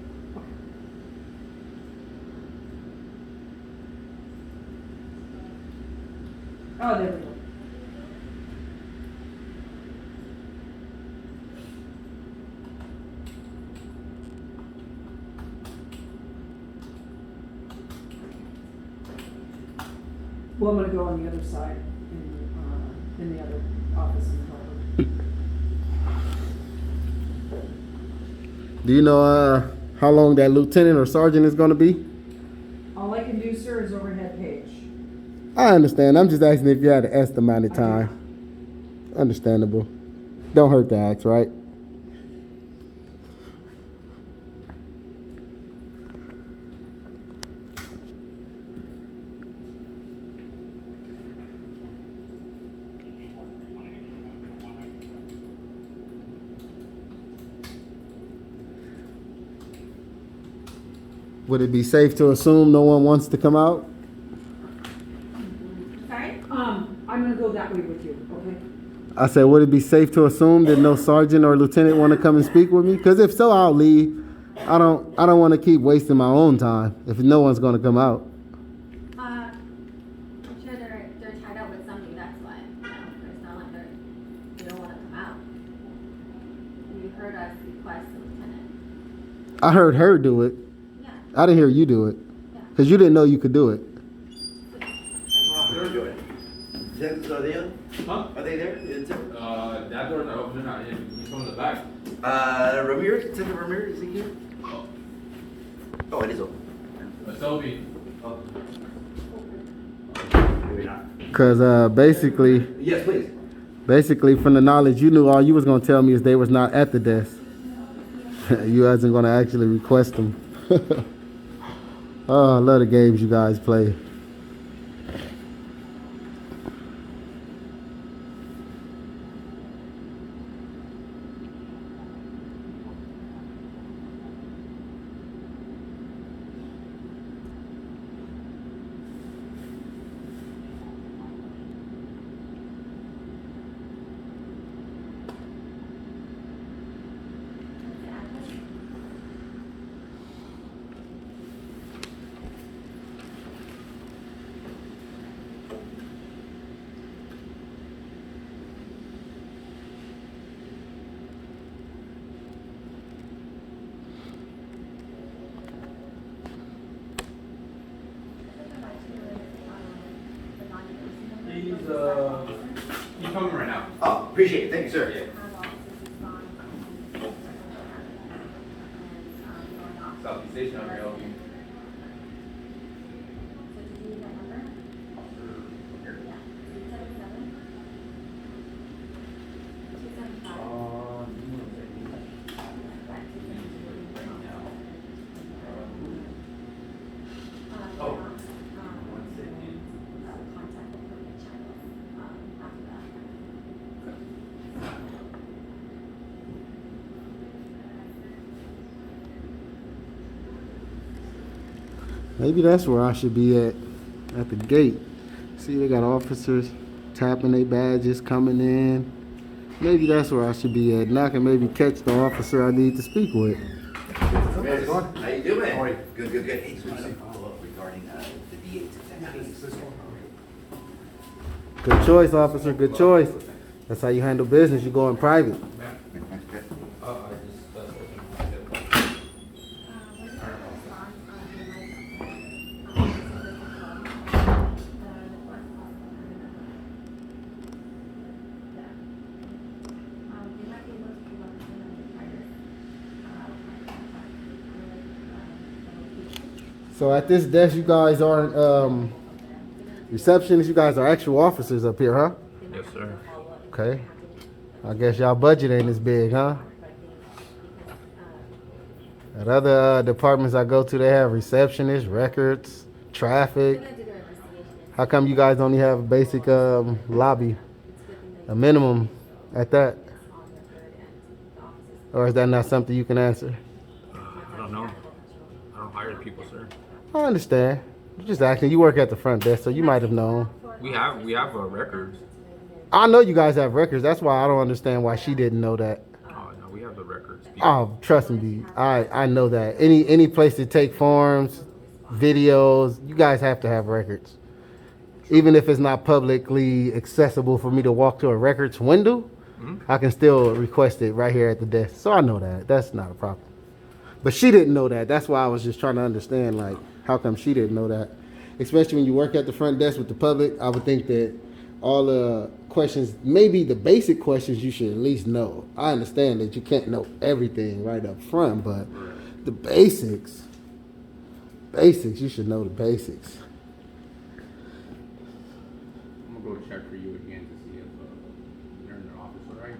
[SPEAKER 5] Oh, there we go. Well, I'm gonna go on the other side, in the other office in Harvard.
[SPEAKER 1] Do you know how long that lieutenant or sergeant is going to be?
[SPEAKER 5] All I can do, sir, is overhead page.
[SPEAKER 1] I understand. I'm just asking if you had an estimated time. Understandable. Don't hurt to ask, right? Would it be safe to assume no one wants to come out?
[SPEAKER 4] Sorry?
[SPEAKER 5] I'm gonna go that way with you, okay?
[SPEAKER 1] I said, would it be safe to assume that no sergeant or lieutenant want to come and speak with me? Because if so, I'll leave. I don't want to keep wasting my own time if no one's going to come out.
[SPEAKER 4] I'm sure they're tied up with something, that's why. It's not like they don't want to come out. You heard us request the lieutenant.
[SPEAKER 1] I heard her do it.
[SPEAKER 4] Yeah.
[SPEAKER 1] I didn't hear you do it.
[SPEAKER 4] Yeah.
[SPEAKER 1] Because you didn't know you could do it.
[SPEAKER 9] They're doing. Are they on?
[SPEAKER 2] Huh?
[SPEAKER 9] Are they there?
[SPEAKER 2] That door's not open, they're not in. He's from the back.
[SPEAKER 9] Ramirez? Lieutenant Ramirez, is he here? Oh, it is open.
[SPEAKER 2] Toby.
[SPEAKER 9] Oh. Maybe not.
[SPEAKER 1] Because basically,
[SPEAKER 9] Yes, please.
[SPEAKER 1] from the knowledge you knew, all you was going to tell me is they was not at the desk. You wasn't going to actually request them. Oh, I love the games you guys play.
[SPEAKER 2] He's coming right now.
[SPEAKER 9] Oh, appreciate it. Thank you, sir.
[SPEAKER 2] Yeah. Southeast Station, I'm here helping you.
[SPEAKER 1] Maybe that's where I should be at the gate. See, they got officers tapping their badges, coming in. Maybe that's where I should be at. And I can maybe catch the officer I need to speak with.
[SPEAKER 9] How's it going? How you doing? How are you? Good, good, good. Hey, just want to follow up regarding the V8 case.
[SPEAKER 1] Good choice, officer. Good choice. That's how you handle business. You go in private. So at this desk, you guys aren't receptionists. You guys are actual officers up here, huh?
[SPEAKER 2] Yes, sir.
[SPEAKER 1] Okay. I guess y'all budget ain't as big, huh? At other departments I go to, they have receptionists, records, traffic. How come you guys only have a basic lobby, a minimum at that? Or is that not something you can answer?
[SPEAKER 2] I don't know. I don't hire people, sir.
[SPEAKER 1] I understand. You're just asking. You work at the front desk, so you might have known.
[SPEAKER 2] We have records.
[SPEAKER 1] I know you guys have records. That's why I don't understand why she didn't know that.
[SPEAKER 2] Oh no, we have the records.
[SPEAKER 1] Oh, trust me, I know that. Any place to take forms, videos, you guys have to have records. Even if it's not publicly accessible for me to walk to a records window, I can still request it right here at the desk. So I know that. That's not a problem. But she didn't know that. That's why I was just trying to understand, like, how come she didn't know that? Especially when you work at the front desk with the public, I would think that all the questions, maybe the basic questions, you should at least know. I understand that you can't know everything right up front, but the basics, you should know the basics.
[SPEAKER 6] I'm gonna go check for you again to see if they're in the office, all right?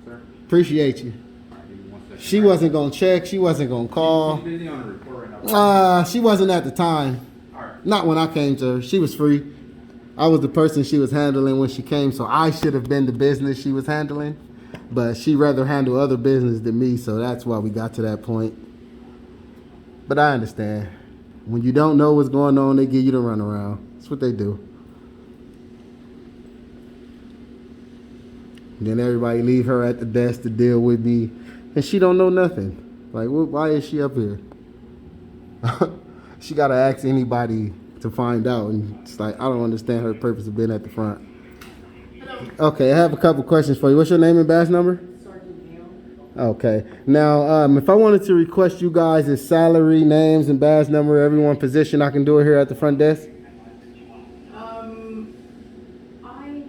[SPEAKER 6] Sir?
[SPEAKER 1] Appreciate you.
[SPEAKER 6] All right, give me 1 second.
[SPEAKER 1] She wasn't gonna check. She wasn't gonna call.
[SPEAKER 6] She's busy on a report right now.
[SPEAKER 1] She wasn't at the time.
[SPEAKER 6] All right.
[SPEAKER 1] Not when I came to her. She was free. I was the person she was handling when she came, so I should have been the business she was handling. But she rather handle other business than me, so that's why we got to that point. But I understand. When you don't know what's going on, they give you the runaround. That's what they do. Then everybody leave her at the desk to deal with me, and she don't know nothing. Like, why is she up here? She gotta ask anybody to find out, and it's like, I don't understand her purpose of being at the front. Okay, I have a couple questions for you. What's your name and badge number? Okay. Now, if I wanted to request you guys' salary, names, and badge number, everyone position, I can do it here at the front desk?
[SPEAKER 7] I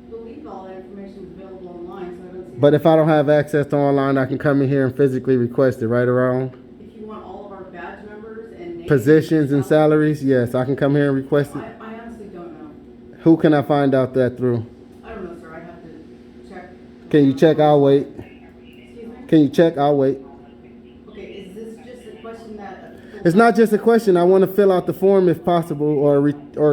[SPEAKER 7] believe all that information is available online, so I don't see.
[SPEAKER 1] But if I don't have access to online, I can come in here and physically request it, right or wrong?
[SPEAKER 7] If you want all of our badge numbers and names.
[SPEAKER 1] Positions and salaries, yes, I can come here and request it.
[SPEAKER 7] I honestly don't know.
[SPEAKER 1] Who can I find out that through?
[SPEAKER 7] I don't know, sir. I have to check.
[SPEAKER 1] Can you check? I'll wait.
[SPEAKER 7] Excuse me?
[SPEAKER 1] Can you check? I'll wait.
[SPEAKER 7] Okay, is this just a question that?
[SPEAKER 1] It's not just a question. I want to fill out the form if possible, or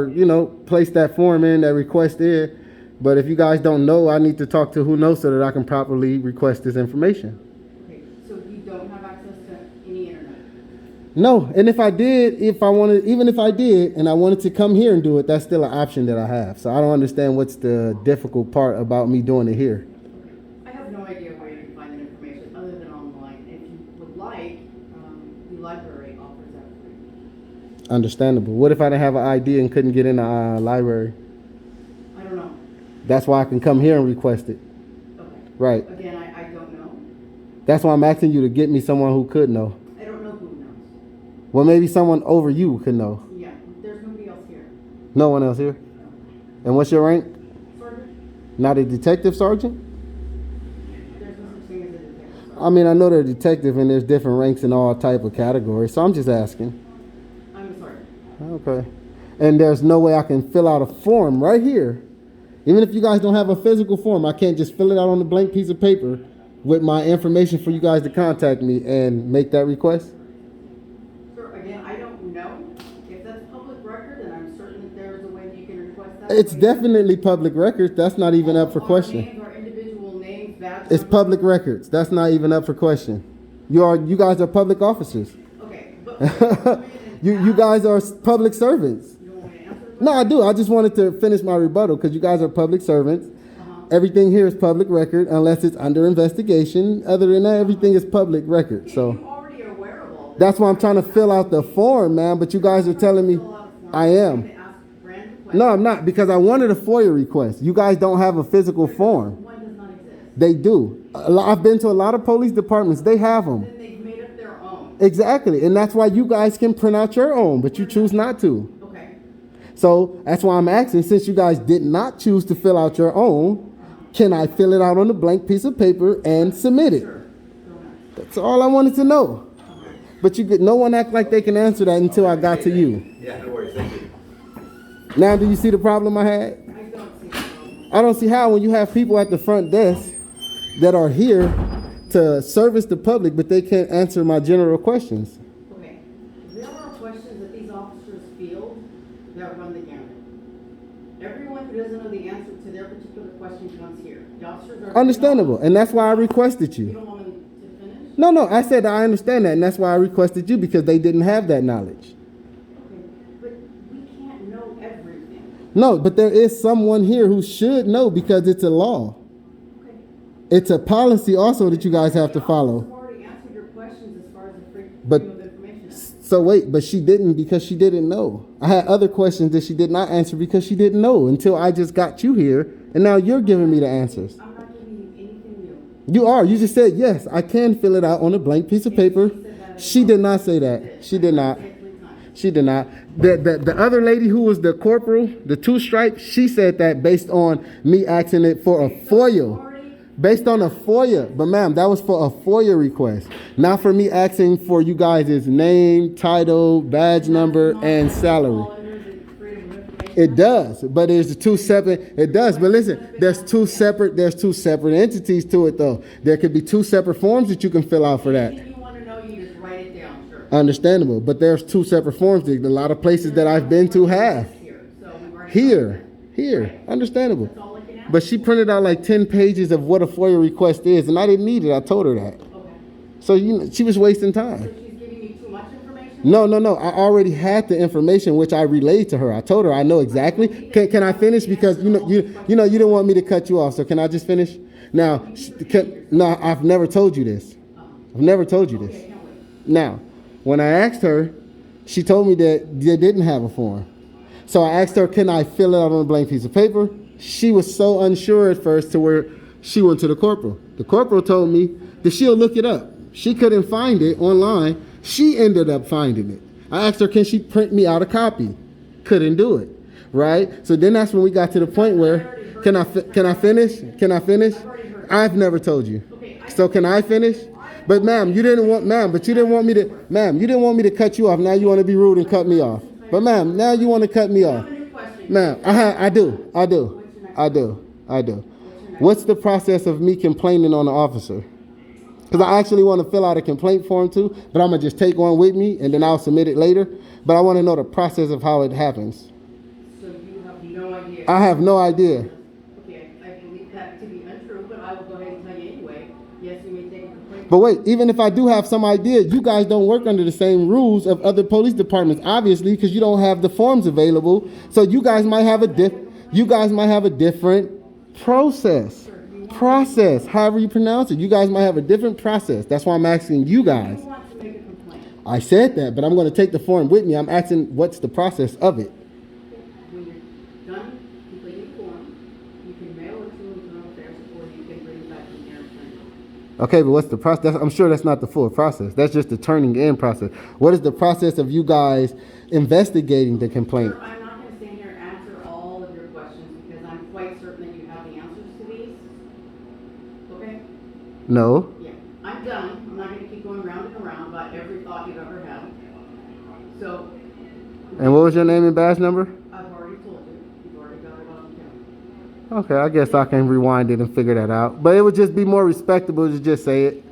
[SPEAKER 1] you know, place that form in, that request in. But if you guys don't know, I need to talk to who knows so that I can properly request this information.
[SPEAKER 7] Okay, so you don't have access to any internet?
[SPEAKER 1] No, and if I did, even if I did, and I wanted to come here and do it, that's still an option that I have. So I don't understand what's the difficult part about me doing it here.
[SPEAKER 7] I have no idea where you can find that information other than online. If you would like, the library offers that for you.
[SPEAKER 1] Understandable. What if I didn't have an ID and couldn't get in the library?
[SPEAKER 7] I don't know.
[SPEAKER 1] That's why I can come here and request it.
[SPEAKER 7] Okay.
[SPEAKER 1] Right.
[SPEAKER 7] Again, I don't know.
[SPEAKER 1] That's why I'm asking you to get me someone who could know.
[SPEAKER 7] I don't know who knows.
[SPEAKER 1] Well, maybe someone over you could know.
[SPEAKER 7] Yeah, there's nobody else here.
[SPEAKER 1] No one else here? And what's your rank?
[SPEAKER 7] Sergeant,
[SPEAKER 1] Not a detective sergeant?
[SPEAKER 7] there's no such thing as a detective. Sergeant.
[SPEAKER 1] I mean, I know they're a detective and there's different ranks in all type of categories, so I'm just asking.
[SPEAKER 7] I'm a sergeant.
[SPEAKER 1] Okay. And there's no way I can fill out a form right here. Even if you guys don't have a physical form, I can't just fill it out on a blank piece of paper with my information for you guys to contact me and make that request?
[SPEAKER 7] Sir, again, I don't know. If that's public record, then I'm certain that there is a way that you can request that.
[SPEAKER 1] It's definitely public records. That's not even up for
[SPEAKER 7] Our
[SPEAKER 1] question.
[SPEAKER 7] names, our individual names, badge
[SPEAKER 1] It's
[SPEAKER 7] numbers.
[SPEAKER 1] public records. That's not even up for question. You guys are public officers.
[SPEAKER 7] Okay, but.
[SPEAKER 1] You guys are public servants.
[SPEAKER 7] You don't want me to answer the
[SPEAKER 1] No, I do. I just wanted to finish my rebuttal because you guys are public servants.
[SPEAKER 7] Uh-huh.
[SPEAKER 1] Everything here is public record unless it's under investigation. Other than that, everything is public record.
[SPEAKER 7] If
[SPEAKER 1] So
[SPEAKER 7] you already are aware of all this.
[SPEAKER 1] that's why I'm trying to fill out the form, man. But you guys are telling me
[SPEAKER 7] Fill out a form.
[SPEAKER 1] I
[SPEAKER 7] You're
[SPEAKER 1] am.
[SPEAKER 7] going to ask random questions.
[SPEAKER 1] No, I'm not, because I wanted a FOIA request. You guys don't have a physical form.
[SPEAKER 7] One does not exist.
[SPEAKER 1] They do. I've been to a lot of police departments. They have them.
[SPEAKER 7] Then they've made up their own.
[SPEAKER 1] Exactly. And that's why you guys can print out your own, but you choose not to.
[SPEAKER 7] Okay.
[SPEAKER 1] So that's why I'm asking, since you guys did not choose to fill out your own, can I fill it out on a blank piece of paper and submit it?
[SPEAKER 7] Sure. Go ahead.
[SPEAKER 1] That's all I wanted to know. But no one act like they can answer that until I got to you.
[SPEAKER 9] Yeah, no worries, thank you.
[SPEAKER 1] Now, do you see the problem I had?
[SPEAKER 7] I don't see the problem.
[SPEAKER 1] I don't see how when you have people at the front desk that are here to service the public, but they can't answer my general questions.
[SPEAKER 7] Okay. There are questions that these officers field that run the gamut. Everyone who doesn't know the answer to their particular question comes here. The officers are.
[SPEAKER 1] Understandable, and that's why I requested
[SPEAKER 7] You
[SPEAKER 1] you.
[SPEAKER 7] don't want me to finish?
[SPEAKER 1] No, I said I understand that, and that's why I requested you, because they didn't have that knowledge.
[SPEAKER 7] Okay, but we can't know everything.
[SPEAKER 1] No, but there is someone here who should know because it's a law.
[SPEAKER 7] Okay.
[SPEAKER 1] It's a policy also that you guys have to
[SPEAKER 7] The
[SPEAKER 1] follow.
[SPEAKER 7] officers have already answered your questions as far as the freedom
[SPEAKER 1] But-
[SPEAKER 7] of information.
[SPEAKER 1] So wait, but she didn't because she didn't know. I had other questions that she did not answer because she didn't know until I just got you here, and now you're giving me the answers.
[SPEAKER 7] I'm not giving you anything new.
[SPEAKER 1] You are. You just said, yes, I can fill it out on a blank piece of paper. She did not say that. She did not. She did not. The other lady who was the corporal, the two stripes, she said that based on me asking it for a FOIA. Based on a FOIA. But ma'am, that was for a FOIA request. Not for me asking for you guys' name, title, badge number, and salary. It does, but there's two separate. It does, but listen, there's two separate entities to it though. There could be two separate forms that you can fill out for that.
[SPEAKER 7] Anything you want to know, you just write it down, sure.
[SPEAKER 1] Understandable, but there's two separate forms that a lot of places that I've been to have. Here, understandable.
[SPEAKER 7] That's all I can ask.
[SPEAKER 1] But she printed out like 10 pages of what a FOIA request is, and I didn't need it. I told her that.
[SPEAKER 7] Okay.
[SPEAKER 1] So she was wasting time.
[SPEAKER 7] So she's giving you too much
[SPEAKER 1] No. I already had the information which I relayed to her. I told her I know exactly. Can I finish? Because you didn't want me to cut you off. So can I just finish? Now, no, I've never told you this. I've never told you this. Now, when I asked her, she told me that they didn't have a form. So I asked her, can I fill it out on a blank piece of paper? She was so unsure at first to where she went to the corporal. The corporal told me that she'll look it up. She couldn't find it online. She ended up finding it. I asked her, can she print me out a copy? Couldn't do it, right? So then that's when we got to the point where, can I finish? Can I finish? I've never told you. So can I finish? But ma'am, you didn't want me to cut you off. Now you want to be rude and cut me off. But ma'am, now you want to cut me off. Ma'am, I do. What's the process of me complaining on the officer? Because I actually want to fill out a complaint form too, but I'm going to just take one with me and then I'll submit it later. But I want to know the process of how it happens.
[SPEAKER 7] So you have no idea?
[SPEAKER 1] I have no idea.
[SPEAKER 7] Okay, I believe that to be untrue, but I will go ahead and tell you anyway. Yes, you may take a complaint.
[SPEAKER 1] But wait, even if I do have some idea, you guys don't work under the same rules of other police departments, obviously, because you don't have the forms available. So you guys might have a different process, however you pronounce it. You guys might have a different process. That's why I'm asking you guys.
[SPEAKER 7] Who wants to make a complaint?
[SPEAKER 1] I said that, but I'm going to take the form with me. I'm asking what's the process of it.
[SPEAKER 7] When you're done completing the form, you can mail it to internal affairs or you can bring it back to the mayor's attorney.
[SPEAKER 1] Okay, but what's the process? I'm sure that's not the full process. That's just the turning in process. What is the process of you guys investigating the complaint?
[SPEAKER 7] Sir, I'm not going to stand here and answer all of your questions because I'm quite certain that you have the answers to these. Okay?
[SPEAKER 1] No.
[SPEAKER 7] Yeah, I'm done. I'm not going to keep going round and around about every thought you've ever had. So,
[SPEAKER 1] And what was your name and badge number?
[SPEAKER 7] I've already told you. You've already got it on camera.
[SPEAKER 1] Okay, I guess I can rewind it and figure that out. But it would just be more respectable to just say it.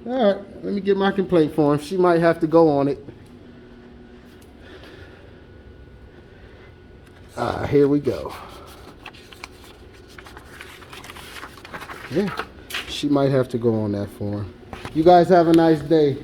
[SPEAKER 1] All right, let me get my complaint form. She might have to go on it. Here we go. Yeah, she might have to go on that form. You guys have a nice day.